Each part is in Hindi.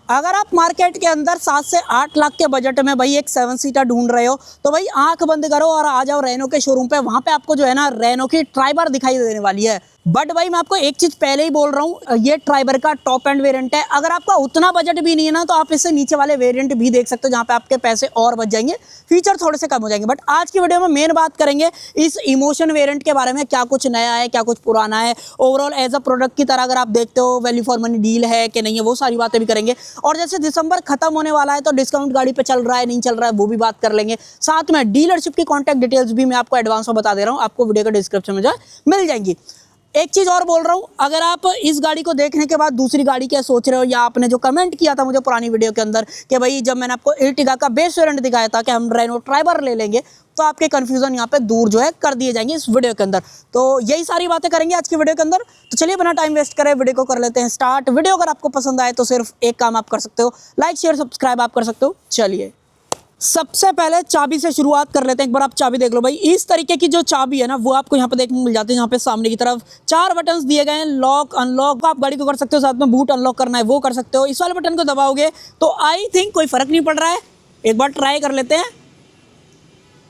अगर आप मार्केट के अंदर 7 से 8 लाख के बजट में भाई एक 7 सीटर ढूंढ रहे हो तो भाई आंख बंद करो और आ जाओ रेनो के शोरूम पे। वहां पे आपको जो है ना रेनो की ट्राइबर दिखाई देने वाली है। बट भाई मैं आपको एक चीज पहले ही बोल रहा हूँ, ये ट्राइबर का टॉप एंड वेरिएंट है। अगर आपका उतना बजट भी नहीं है ना तो आप इससे नीचे वाले वेरिएंट भी देख सकते हो, जहां पे आपके पैसे और बच जाएंगे, फीचर थोड़े से कम हो जाएंगे। बट आज की वीडियो में मेन बात करेंगे इस इमोशन वेरिएंट के बारे में, क्या कुछ नया है, क्या कुछ पुराना है, ओवरऑल एज अ प्रोडक्ट की तरह अगर आप देखते हो वैल्यू फॉर मनी डील है कि नहीं है, वो सारी बातें भी करेंगे। और जैसे दिसंबर खत्म होने वाला है तो डिस्काउंट गाड़ी पे चल रहा है नहीं चल रहा है वो भी बात कर लेंगे। साथ में डीलरशिप की कॉन्टैक्ट डिटेल्स भी मैं आपको एडवांस में बता दे रहा हूँ, आपको वीडियो के डिस्क्रिप्शन में जो मिल जाएंगी। एक चीज और बोल रहा हूं, अगर आप इस गाड़ी को देखने के बाद दूसरी गाड़ी क्या सोच रहे हो, या आपने जो कमेंट किया था मुझे पुरानी वीडियो के अंदर कि भाई जब मैंने आपको एर्टिगा का बेस वेरिएंट दिखाया था कि हम रेनो ट्राइबर ले लेंगे, तो आपके कंफ्यूजन यहाँ पे दूर जो है कर दिए जाएंगे इस वीडियो के अंदर। तो यही सारी बातें करेंगे आज की वीडियो के अंदर। तो चलिए बिना टाइम वेस्ट करें वीडियो को कर लेते हैं स्टार्ट। वीडियो अगर आपको पसंद आए तो सिर्फ एक काम आप कर सकते हो, लाइक शेयर सब्सक्राइब आप कर सकते हो। चलिए सबसे पहले चाबी से शुरुआत कर लेते हैं। एक बार आप चाबी देख लो भाई, इस तरीके की जो चाबी है ना वो आपको यहाँ पे देखने को मिल जाती है। यहाँ पे सामने की तरफ 4 बटन्स दिए गए हैं, लॉक अनलॉक आप गाड़ी को कर सकते हो, साथ में बूट अनलॉक करना है वो कर सकते हो। इस वाले बटन को दबाओगे तो आई थिंक कोई फर्क नहीं पड़ रहा है, एक बार ट्राई कर लेते हैं।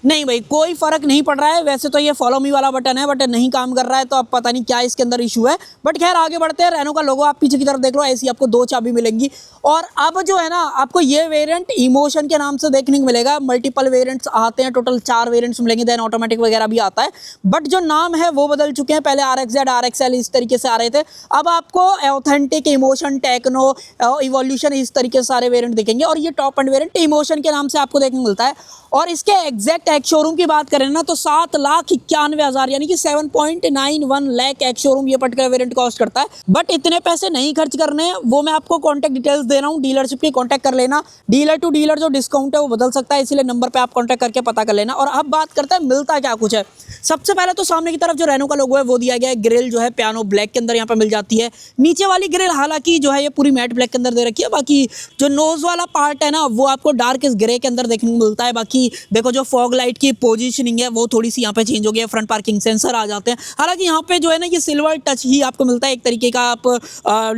नहीं भाई कोई फर्क नहीं पड़ रहा है। वैसे तो ये फॉलो मी वाला बटन है बट नहीं काम कर रहा है, तो अब पता नहीं क्या इसके अंदर इशू है। बट खैर आगे बढ़ते हैं। रेनो का लोगो आप पीछे की तरफ देख लो, ऐसी आपको 2 चाबी मिलेंगी। और अब जो है ना आपको ये वेरिएंट इमोशन के नाम से देखने को मिलेगा। मल्टीपल वेरिएंट्स आते हैं, टोटल 4 वेरिएंट्स मिलेंगे, देन ऑटोमेटिक वगैरह भी आता है। बट जो नाम है वो बदल चुके हैं। पहले RXZ RXL इस तरीके से आ रहे थे, अब आपको ऑथेंटिक इमोशन टेक्नो इवोल्यूशन इस तरीके से सारे वेरिएंट दिखेंगे। और ये टॉप एंड वेरिएंट इमोशन के नाम से आपको देखने को मिलता है। और इसके एग्जैक्ट एक्स शोरूम की बात करें ना तो 7,91,000 यानी कि 7.91 लाख एक्स शोरूम ये पर्टिकुलर वेरिएंट कॉस्ट करता है। बट इतने पैसे नहीं खर्च करने हैं, वो मैं आपको कॉन्टैक्ट डिटेल्स दे रहा हूँ, डीलरशिप की कॉन्टैक्ट कर लेना। डीलर टू डीलर जो डिस्काउंट है वो बदल सकता है, इसलिए नंबर पे आप कॉन्टैक्ट करके पता कर लेना। और अब बात करते हैं मिलता क्या कुछ है। सबसे पहले तो सामने की तरफ जो रेनो का लोगो है वो दिया गया है। ग्रिल जो है पियानो ब्लैक के अंदर यहाँ पे मिल जाती है। नीचे वाली ग्रिल हालांकि जो है ये पूरी मैट ब्लैक के अंदर दे रखी है, बाकी जो नोज वाला पार्ट है ना वो आपको डार्क ग्रे के अंदर देखने को मिलता है। बाकी देखो जो फॉग लाइट की पोजीशनिंग है वो थोड़ी सी यहाँ पे चेंज हो गई है, फ्रंट पार्किंग सेंसर आ जाते हैं। हालांकि यहाँ पे जो है ना ये सिल्वर टच ही आपको मिलता है, एक तरीके का आप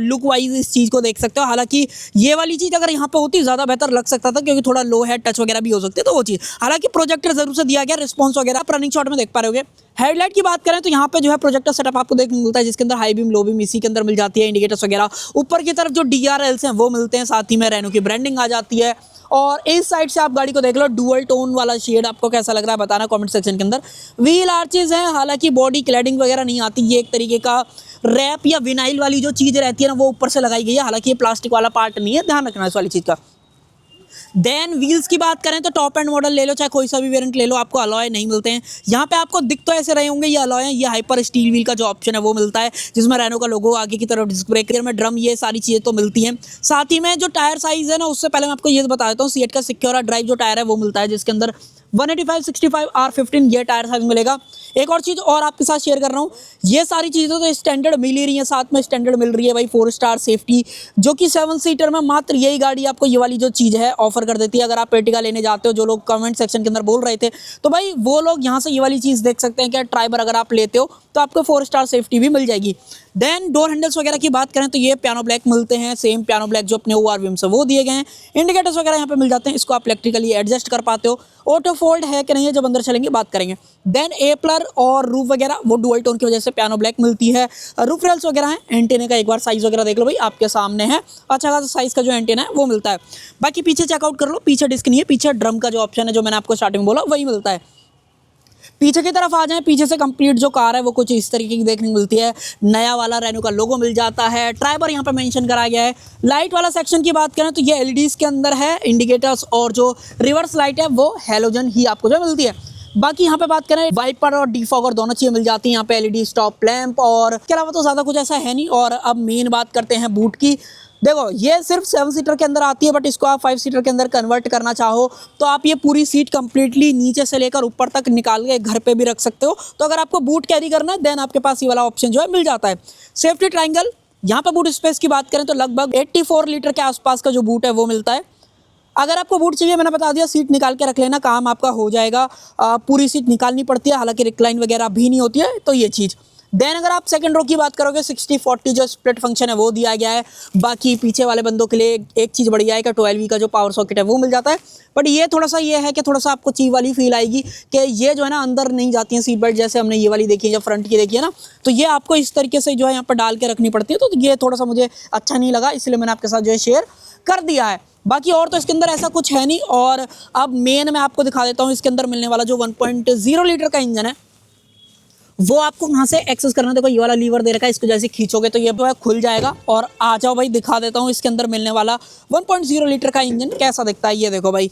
लुक वाइज इस चीज को देख सकते हो। हालांकि ये वाली चीज अगर यहाँ पे होती ज्यादा बेहतर लग सकता था, क्योंकि थोड़ा लो है, टच वगैरह भी हो सकते तो वो चीज। हालांकि प्रोजेक्टर जरूर से दिया गया, रिस्पॉन्स वगैरह आप रनिंग शॉट में देख पा रहे होगे। हेडलाइट की बात करें तो यहाँ पे जो है प्रोजेक्टर सेटअप आपको देखने को मिलता है, जिसके अंदर हाई बीम लो बीम इसी के अंदर मिल जाती है, इंडिकेटर्स वगैरह। ऊपर की तरफ जो DRLs हैं वो मिलते हैं, साथ ही में रेनो की ब्रांडिंग आ जाती है। और इस साइड से आप गाड़ी को देख लो, डुअल टोन वाला शेड आपको कैसा लग रहा है बताना कमेंट सेक्शन के अंदर। व्हील आर्चेज हैं, हालांकि बॉडी क्लैडिंग वगैरह नहीं आती, ये एक तरीके का रैप या विनाइल वाली जो चीज़ रहती है ना वो ऊपर से लगाई गई है। हालांकि ये प्लास्टिक वाला पार्ट नहीं है, ध्यान रखना इस वाली चीज़ का। देन व्हील्स की बात करें तो टॉप एंड मॉडल ले लो, चाहे कोई सा भी वेरिएंट ले लो, आपको अलॉय नहीं मिलते हैं। यहाँ पे आपको दिख तो ऐसे रहे होंगे ये अलॉय है, ये हाइपर स्टील व्हील का जो ऑप्शन है वो मिलता है, जिसमें रेनो का लोगो, आगे की तरफ डिस्क ब्रेक में ड्रम, ये सारी चीज़ें तो मिलती हैं। साथ ही में जो टायर साइज है ना उससे पहले मैं आपको ये बता देता हूँ, सीएट का सिक्योर ड्राइव जो टायर है वो मिलता है, जिसके अंदर 185/65 R15 ये टायर साइज मिलेगा। एक और चीज़ और आपके साथ शेयर कर रहा हूँ, ये सारी चीज़ें तो स्टैंडर्ड मिल ही रही है, साथ में स्टैंडर्ड मिल रही है भाई 4 स्टार सेफ्टी, जो कि 7 सीटर में मात्र यही गाड़ी आपको ये वाली जो चीज़ है ऑफर कर देती है। अगर आप एर्टिगा लेने जाते हो, जो लोग कमेंट सेक्शन के अंदर बोल रहे थे, तो भाई वो लोग यहाँ से ये वाली चीज़ देख सकते हैं कि ट्राइबर अगर आप लेते हो तो आपको 4 स्टार सेफ्टी भी मिल जाएगी। देन डोर हैंडल्स वगैरह की बात करें तो ये पियानो ब्लैक मिलते हैं, सेम पियानो ब्लैक जो अपने ORVM से वो दिए गए हैं। इंडिकेटर्स वगैरह यहाँ पे मिल जाते हैं, इसको आप इलेक्ट्रिकली एडजस्ट कर पाते हो। ऑटो फोल्ड है कि नहीं है जब अंदर चलेंगे बात करेंगे। देन एप्लर और रूफ वगैरह वो डुअल टोन की वजह से पियानो ब्लैक मिलती है। रूफ रेल्स वगैरह हैं, एंटेने का एक बार साइज वगैरह देख लो भाई, आपके सामने है, अच्छा खासा साइज का जो एंटेना है वो मिलता है। बाकी पीछे चेकआउट कर लो, पीछे डिस्क नहीं है, पीछे ड्रम का जो ऑप्शन है जो मैंने आपको स्टार्टिंग में बोला वही मिलता है। पीछे की तरफ आ जाए, पीछे से कंप्लीट जो कार है वो कुछ इस तरीके की देखने को मिलती है। नया वाला रेनो का लोगो मिल जाता है, ट्राइबर यहाँ पे मेंशन करा गया है। लाइट वाला सेक्शन की बात करें तो ये LEDs के अंदर है, इंडिकेटर्स और जो रिवर्स लाइट है वो हैलोजन ही आपको जो मिलती है। बाकी यहाँ पे बात करें वाइपर और डिफॉगर दोनों चीज़ें मिल जाती हैं यहाँ पे, LED स्टॉप लैंप, और इसके अलावा तो ज़्यादा कुछ ऐसा है नहीं। और अब मेन बात करते हैं बूट की। देखो ये सिर्फ 7 सीटर के अंदर आती है, बट इसको आप 5 सीटर के अंदर कन्वर्ट करना चाहो तो आप ये पूरी सीट कंप्लीटली नीचे से लेकर ऊपर तक निकाल के घर पे भी रख सकते हो। तो अगर आपको बूट कैरी करना है देन आपके पास ये वाला ऑप्शन जो है मिल जाता है। सेफ्टी ट्रायंगल, यहाँ पे बूट स्पेस की बात करें तो लगभग 84 लीटर के आसपास का जो बूट है वो मिलता है। अगर आपको बूट चाहिए, मैंने बता दिया, सीट निकाल के रख लेना, काम आपका हो जाएगा। पूरी सीट निकालनी पड़ती है, हालांकि रिक्लाइन वगैरह भी नहीं होती है, तो ये चीज़। देन अगर आप सेकंड रो की बात करोगे 60-40 जो स्प्लिट फंक्शन है वो दिया गया है। बाकी पीछे वाले बंदों के लिए एक चीज़ बढ़िया है कि 12V का जो पावर सॉकेट है वो मिल जाता है। बट ये थोड़ा सा ये है कि थोड़ा सा आपको चीप वाली फील आएगी कि ये जो है ना अंदर नहीं जाती है सीट बेल्ट, जैसे हमने ये वाली देखी है जो फ्रंट की देखी है ना, तो ये आपको इस तरीके से जो है यहाँ पर डाल के रखनी पड़ती है। तो ये थोड़ा सा मुझे अच्छा नहीं लगा, इसलिए मैंने आपके साथ जो है शेयर कर दिया है। बाकी और तो इसके अंदर ऐसा कुछ है नहीं। और अब मेन मैं आपको दिखा देता हूँ इसके अंदर मिलने वाला जो 1.0 लीटर का इंजन है वो आपको कहाँ से एक्सेस करना है। देखो ये वाला लीवर दे रखा है, इसको जैसे खींचोगे तो ये जो है खुल जाएगा। और आ जाओ भाई दिखा देता हूँ इसके अंदर मिलने वाला 1.0 लीटर का इंजन कैसा दिखता है। ये देखो भाई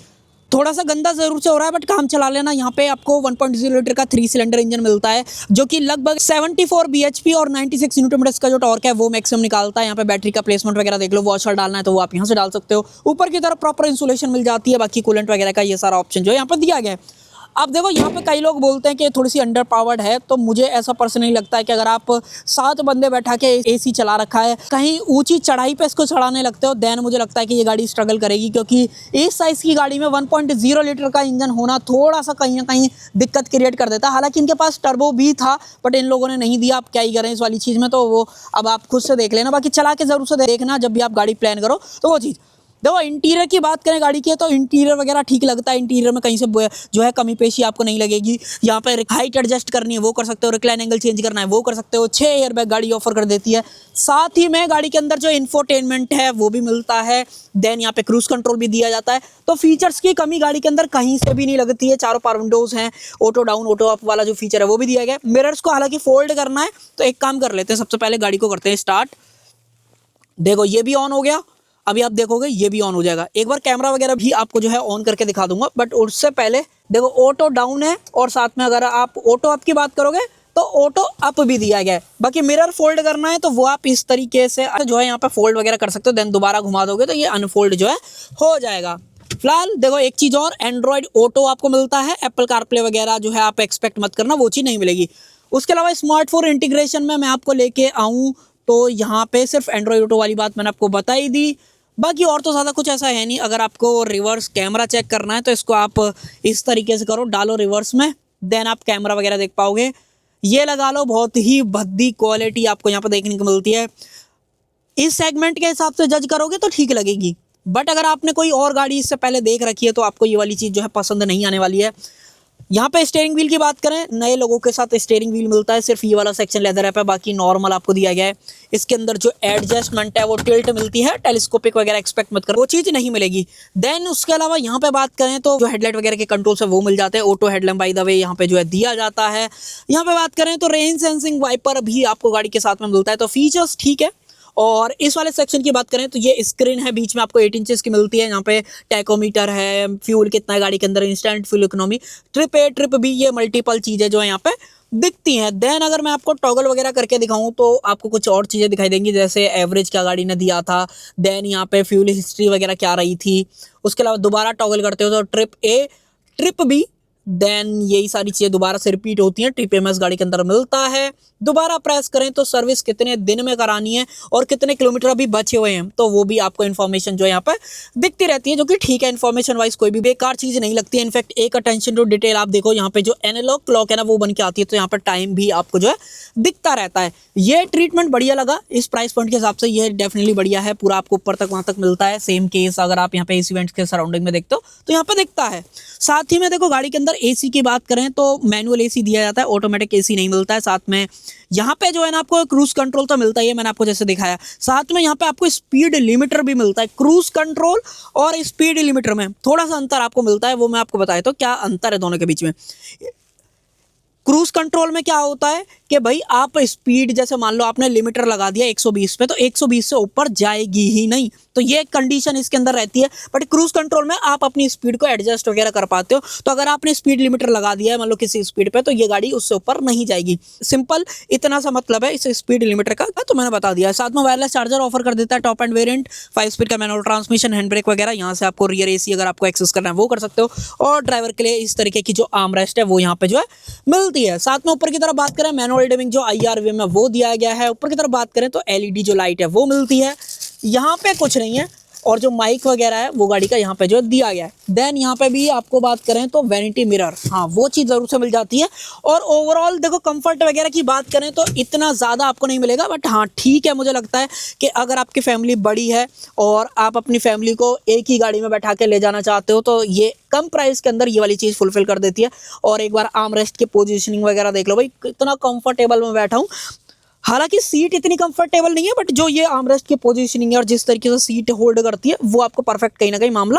थोड़ा सा गंदा जरूर से हो रहा है बट काम चला लेना। यहाँ पे आपको 1.0 लीटर का 3 सिलेंडर इंजन मिलता है जो कि लगभग 74 bhp और 96 न्यूटन मीटर का जो टॉर्क है वो मैक्सिमम निकालता है। यहाँ पे बैटरी का प्लेसमेंट वगैरह देख लो, वॉशर डालना है तो वो आप यहाँ से डाल सकते हो। ऊपर की तरफ प्रॉपर इंसुलेशन मिल जाती है, बाकी कूलेंट वगैरह का ये सारा ऑप्शन जो है यहाँ पर दिया गया है। अब देखो यहाँ पे कई लोग बोलते हैं कि थोड़ी सी अंडर पावर्ड है, तो मुझे ऐसा पर्सनली लगता है कि अगर आप 7 बंदे बैठा के एसी चला रखा है, कहीं ऊंची चढ़ाई पे इसको चढ़ाने लगते हो, देन मुझे लगता है कि ये गाड़ी स्ट्रगल करेगी, क्योंकि इस साइज़ की गाड़ी में 1.0 लीटर का इंजन होना थोड़ा सा कहीं ना कहीं दिक्कत क्रिएट कर देता है। हालांकि इनके पास टर्बो भी था बट इन लोगों ने नहीं दिया। आप क्या ही करें इस वाली चीज़ में, तो वो अब आप खुद से देख लेना। बाकी चला के ज़रूर से देखना जब भी आप गाड़ी प्लान करो तो वो चीज़। देखो इंटीरियर की बात करें गाड़ी की तो इंटीरियर वगैरह ठीक लगता है। इंटीरियर में कहीं से जो है कमी पेशी आपको नहीं लगेगी। यहाँ पे हाइट एडजस्ट करनी है वो कर सकते हो, रिक्लाइन एंगल चेंज करना है वो कर सकते हो। 6 एयरबैग गाड़ी ऑफर कर देती है। साथ ही में गाड़ी के अंदर जो इंफोटेनमेंट है वो भी मिलता है। देन यहाँ पे क्रूज कंट्रोल भी दिया जाता है। तो फीचर्स की कमी गाड़ी के अंदर कहीं से भी नहीं लगती है। चारों पावर विंडोज हैं, ऑटो डाउन ऑटो अप वाला जो फीचर है वो भी दिया गया है। मिरर्स को हालांकि फोल्ड करना है तो एक काम कर लेते हैं, सबसे पहले गाड़ी को करते हैं स्टार्ट। देखो ये भी ऑन हो गया, अभी आप देखोगे ये भी ऑन हो जाएगा। एक बार कैमरा वगैरह भी आपको जो है ऑन करके दिखा दूंगा, बट उससे पहले देखो ऑटो डाउन है और साथ में अगर आप ऑटो अप की बात करोगे तो ऑटो अप भी दिया गया है। बाकी मिरर फोल्ड करना है तो वो आप इस तरीके से जो है यहाँ पे फोल्ड वगैरह कर सकते हो, देन दोबारा घुमा दोगे तो ये अनफोल्ड जो है हो जाएगा। फिलहाल देखो एक चीज़ और, एंड्रॉयड ऑटो आपको मिलता है। एप्पल कारप्ले वगैरह जो है आप एक्सपेक्ट मत करना, वो चीज़ नहीं मिलेगी। उसके अलावा स्मार्टफोन इंटीग्रेशन में मैं आपको लेके आऊँ तो यहाँ पे सिर्फ एंड्रॉयड ऑटो वाली बात मैंने आपको बताई दी। बाकी और तो ज़्यादा कुछ ऐसा है नहीं। अगर आपको रिवर्स कैमरा चेक करना है तो इसको आप इस तरीके से करो, डालो रिवर्स में, देन आप कैमरा वगैरह देख पाओगे। ये लगा लो, बहुत ही भद्दी क्वालिटी आपको यहाँ पर देखने को मिलती है। इस सेगमेंट के हिसाब से जज करोगे तो ठीक लगेगी, बट अगर आपने कोई और गाड़ी इससे पहले देख रखी है तो आपको ये वाली चीज़ जो है पसंद नहीं आने वाली है। यहाँ पे स्टीयरिंग व्हील की बात करें, नए लोगों के साथ स्टीयरिंग व्हील मिलता है, सिर्फ ये वाला सेक्शन लेदर रैप है, बाकी नॉर्मल आपको दिया गया है। इसके अंदर जो एडजस्टमेंट है वो टिल्ट मिलती है, टेलीस्कोपिक वगैरह एक्सपेक्ट मत करो, वो चीज़ नहीं मिलेगी। देन उसके अलावा यहाँ पे बात करें तो जो हेडलाइट वगैरह के कंट्रोल्स है वो मिल जाते हैं। Auto headlamp by the way यहाँ पे जो है दिया जाता है। यहाँ पे बात करें तो रेन सेंसिंग वाइपर भी आपको गाड़ी के साथ में मिलता है, तो फीचर्स ठीक है। और इस वाले सेक्शन की बात करें तो ये स्क्रीन है बीच में आपको 8 इंचेस की मिलती है। यहाँ पे टैकोमीटर है, फ्यूल कितना है गाड़ी के अंदर, instant fuel economy, trip A trip B, ये मल्टीपल चीज़ें जो है यहाँ पे दिखती हैं। देन अगर मैं आपको टॉगल वगैरह करके दिखाऊं तो आपको कुछ और चीज़ें दिखाई देंगी, जैसे एवरेज क्या गाड़ी ने दिया था, देन यहाँ पे फ्यूल हिस्ट्री वगैरह क्या रही थी। उसके अलावा दोबारा टॉगल करते हो तो trip A trip B, then यही सारी चीज़ें दोबारा से रिपीट होती हैं। TPMS गाड़ी के अंदर मिलता है। दोबारा प्रेस करें तो सर्विस कितने दिन में करानी है और कितने किलोमीटर अभी बचे हुए हैं, तो वो भी आपको इन्फॉर्मेशन जो है यहाँ पर दिखती रहती है, जो कि ठीक है। इन्फॉर्मेशन वाइज कोई भी बेकार चीज़ नहीं लगती है। इनफैक्ट एक अटेंशन टू डिटेल आप देखो, यहाँ पे जो एनालॉग क्लॉक है ना वो बन के आती है, तो यहाँ पर टाइम भी आपको जो है दिखता रहता है। ये ट्रीटमेंट बढ़िया लगा इस प्राइस पॉइंट के हिसाब से, ये डेफिनेटली बढ़िया है। पूरा आपको ऊपर तक वहाँ तक मिलता है। सेम केस अगर आप यहाँ पे इस इवेंट्स के सराउंडिंग में देखते हो तो यहाँ पर दिखता है। साथ ही में देखो गाड़ी के अंदर AC की बात करें तो मैनुअल AC दिया जाता है, ऑटोमेटिक AC नहीं मिलता है। साथ में यहाँ पे जो है ना आपको क्रूज कंट्रोल तो मिलता ही है, मैंने आपको जैसे दिखाया। साथ में यहाँ पे आपको स्पीड लिमिटर भी मिलता है। क्रूज कंट्रोल और स्पीड लिमिटर में थोड़ा सा अंतर आपको मिलता है, वो मैं आपको बताया तो क्या अंतर है दोनों के बीच में। क्रूज कंट्रोल में क्या होता है कि भाई आप स्पीड जैसे मान लो आपने लिमिटर लगा दिया 120 पे, तो 120 से ऊपर जाएगी ही नहीं, तो ये कंडीशन इसके अंदर रहती है। बट क्रूज कंट्रोल में आप अपनी स्पीड को एडजस्ट वगैरह कर पाते हो। तो अगर आपने स्पीड लिमिटर लगा दिया है मान लो किसी स्पीड पे, तो ये गाड़ी उससे ऊपर नहीं जाएगी। सिंपल इतना सा मतलब है इस स्पीड लिमिटर का, तो मैंने बता दिया। साथ में वायरलेस चार्जर ऑफर कर देता है टॉप एंड वेरिएंट, 5 स्पीड का मैनुअल ट्रांसमिशन, हैंड ब्रेक वगैरह। यहाँ से आपको रियर AC अगर आपको एक्सेस करना है वो कर सकते हो, और ड्राइवर के लिए इस तरीके की जो आर्म रेस्ट है वो यहाँ पे जो है मिलती है। साथ में ऊपर की तरफ बात करें मैनुअल डिमिंग जो IRV में वो दिया गया है। ऊपर की तरफ बात करें तो LED जो लाइट है वो मिलती है। यहाँ पे कुछ नहीं है, और जो माइक वगैरह है वो गाड़ी का यहाँ पे जो है दिया गया है। देन यहाँ पे भी आपको बात करें तो वैनिटी मिरर, हाँ वो चीज़ ज़रूर से मिल जाती है। और ओवरऑल देखो कंफर्ट वगैरह की बात करें तो इतना ज़्यादा आपको नहीं मिलेगा, बट हाँ ठीक है, मुझे लगता है कि अगर आपकी फैमिली बड़ी है और आप अपनी फैमिली को एक ही गाड़ी में बैठा के ले जाना चाहते हो तो ये कम प्राइस के अंदर ये वाली चीज़ फुलफिल कर देती है। और एक बार आर्म रेस्ट की पोजीशनिंग वगैरह देख लो भाई, कितना कंफर्टेबल मैं बैठा हूँ। हालांकि सीट इतनी कंफर्टेबल नहीं है, बट जो ये आर्मरेस्ट की पोजीशनिंग है और जिस तरीके से सीट होल्ड करती है वो आपको परफेक्ट कहीं ना कहीं मामला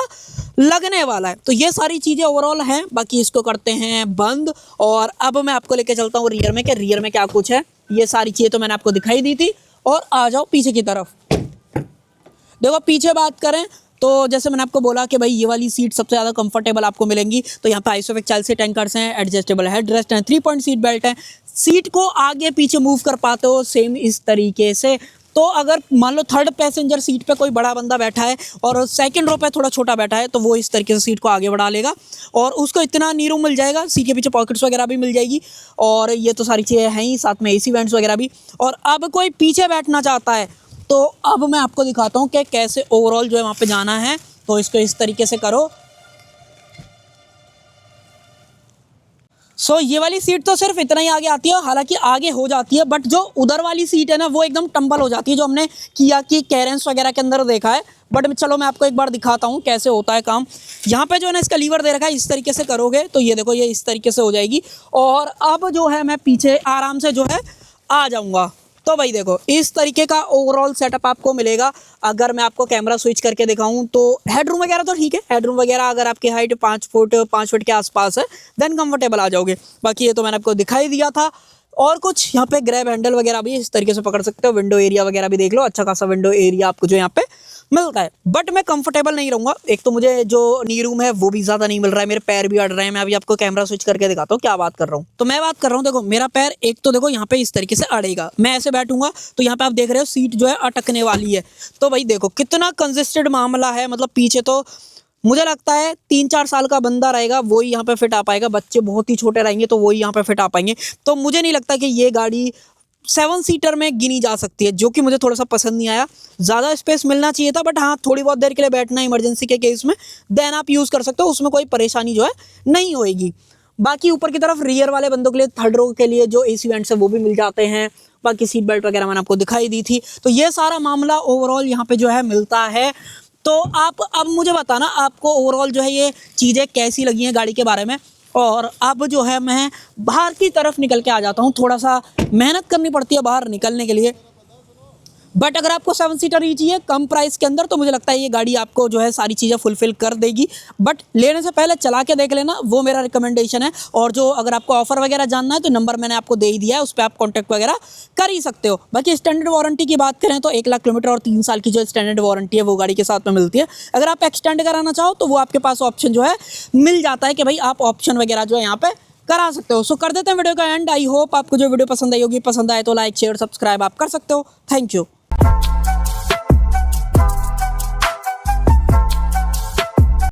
लगने वाला है। तो ये सारी चीज़ें ओवरऑल हैं। बाकी इसको करते हैं बंद और अब मैं आपको लेके चलता हूँ रियर में, कि रियर में क्या कुछ है। ये सारी चीज़ें तो मैंने आपको दिखाई दी थी। और आ जाओ पीछे की तरफ। देखो पीछे बात करें तो जैसे मैंने आपको बोला कि भाई ये वाली सीट सबसे ज़्यादा कंफर्टेबल आपको मिलेंगी। तो यहाँ पे आइसोफिक चाइल्ड सीट एंकर्स हैं, एडजस्टेबल हेड रेस्ट हैं, 3 पॉइंट सीट बेल्ट है, सीट को आगे पीछे मूव कर पाते हो सेम इस तरीके से। तो अगर मान लो थर्ड पैसेंजर सीट पे कोई बड़ा बंदा बैठा है और सेकंड रो पे थोड़ा छोटा बैठा है तो वो इस तरीके से सीट को आगे बढ़ा लेगा और उसको इतना नी रूम मिल जाएगा। सीट के पीछे पॉकेट्स वगैरह भी मिल जाएगी और ये तो सारी चीज़ें हैं ही, साथ में एसी वेंट्स वगैरह भी। और अब कोई पीछे बैठना चाहता है तो अब मैं आपको दिखाता हूँ कि कैसे ओवरऑल जो है वहाँ पे जाना है। तो इसको इस तरीके से करो। सो ये वाली सीट तो सिर्फ इतना ही आगे आती है, हालांकि आगे हो जाती है, बट जो उधर वाली सीट है ना वो एकदम टंबल हो जाती है, जो हमने किया कि कैरेंस वगैरह के अंदर देखा है। बट चलो मैं आपको एक बार दिखाता हूँ कैसे होता है काम। यहाँ पे जो है ना इसका लीवर दे रखा है, इस तरीके से करोगे तो ये देखो ये इस तरीके से हो जाएगी। और अब जो है मैं पीछे आराम से जो है आ जाऊँगा। तो भाई देखो इस तरीके का ओवरऑल सेटअप आपको मिलेगा। अगर मैं आपको कैमरा स्विच करके दिखाऊं तो हेडरूम वगैरह तो ठीक है, हेडरूम वगैरह अगर आपकी हाइट 5 फुट के आसपास है देन कंफर्टेबल आ जाओगे। बाकी ये तो मैंने आपको दिखाई दिया था। और कुछ यहाँ पे ग्रैब हैंडल वगैरह भी इस तरीके से पकड़ सकते हो। विंडो एरिया वगैरह भी देख लो, अच्छा खासा विंडो एरिया आपको जो यहाँ पे मिलता है। बट मैं कंफर्टेबल नहीं रहूँगा, एक तो मुझे जो नी रूम है वो भी ज़्यादा नहीं मिल रहा है, मेरे पैर भी अड़ रहे हैं। मैं अभी आपको कैमरा स्विच करके दिखाता हूँ क्या बात कर रहा हूँ। तो मैं बात कर रहा हूँ, देखो मेरा पैर एक तो देखो यहाँ पे इस तरीके से अड़ेगा, मैं ऐसे बैठूंगा तो यहाँ पे आप देख रहे हो सीट जो है अटकने वाली है। तो भाई देखो कितना कंजेस्टेड मामला है, मतलब पीछे तो मुझे लगता है 3-4 साल का बंदा रहेगा वही यहाँ पे फिट आ पाएगा, बच्चे बहुत ही छोटे रहेंगे तो वही यहाँ पे फिट आ पाएंगे। तो मुझे नहीं लगता कि ये गाड़ी 7 सीटर में गिनी जा सकती है, जो कि मुझे थोड़ा सा पसंद नहीं आया। ज़्यादा स्पेस मिलना चाहिए था, बट हाँ थोड़ी बहुत देर के लिए बैठना इमरजेंसी के केस में देन आप यूज़ कर सकते हो, उसमें कोई परेशानी जो है नहीं होएगी। बाकी ऊपर की तरफ रियर वाले बंदों के लिए, थर्ड रो के लिए जो एसी वेंट्स है वो भी मिल जाते हैं। बाकी सीट बेल्ट वगैरह मैंने आपको दिखाई दी थी। तो ये सारा मामला ओवरऑल यहाँ पे जो है मिलता है। तो आप अब मुझे बताना आपको ओवरऑल जो है ये चीज़ें कैसी लगी हैं गाड़ी के बारे में। और अब जो है मैं बाहर की तरफ निकल के आ जाता हूँ, थोड़ा सा मेहनत करनी पड़ती है बाहर निकलने के लिए। बट अगर आपको 7 सीटर ही चाहिए कम प्राइस के अंदर तो मुझे लगता है ये गाड़ी आपको जो है सारी चीज़ें फुलफिल कर देगी। बट लेने से पहले चला के देख लेना, वो मेरा रिकमेंडेशन है। और जो अगर आपको ऑफर वगैरह जानना है तो नंबर मैंने आपको दे ही दिया है, उस पर आप कॉन्टैक्ट वगैरह कर ही सकते हो। बाकी स्टैंडर्ड वारंटी की बात करें तो 1 लाख किलोमीटर और 3 साल की जो स्टैंडर्ड वारंटी है वो गाड़ी के साथ में मिलती है। अगर आप एक्सटेंड कराना चाहो तो वो आपके पास ऑप्शन जो है मिल जाता है कि भाई आप ऑप्शन वगैरह जो है यहाँ पे करा सकते हो। सो कर देते हैं वीडियो का एंड। आई होप आपको जो वीडियो पसंद आई होगी, पसंद आए तो लाइक शेयर सब्सक्राइब आप कर सकते हो। Thank you.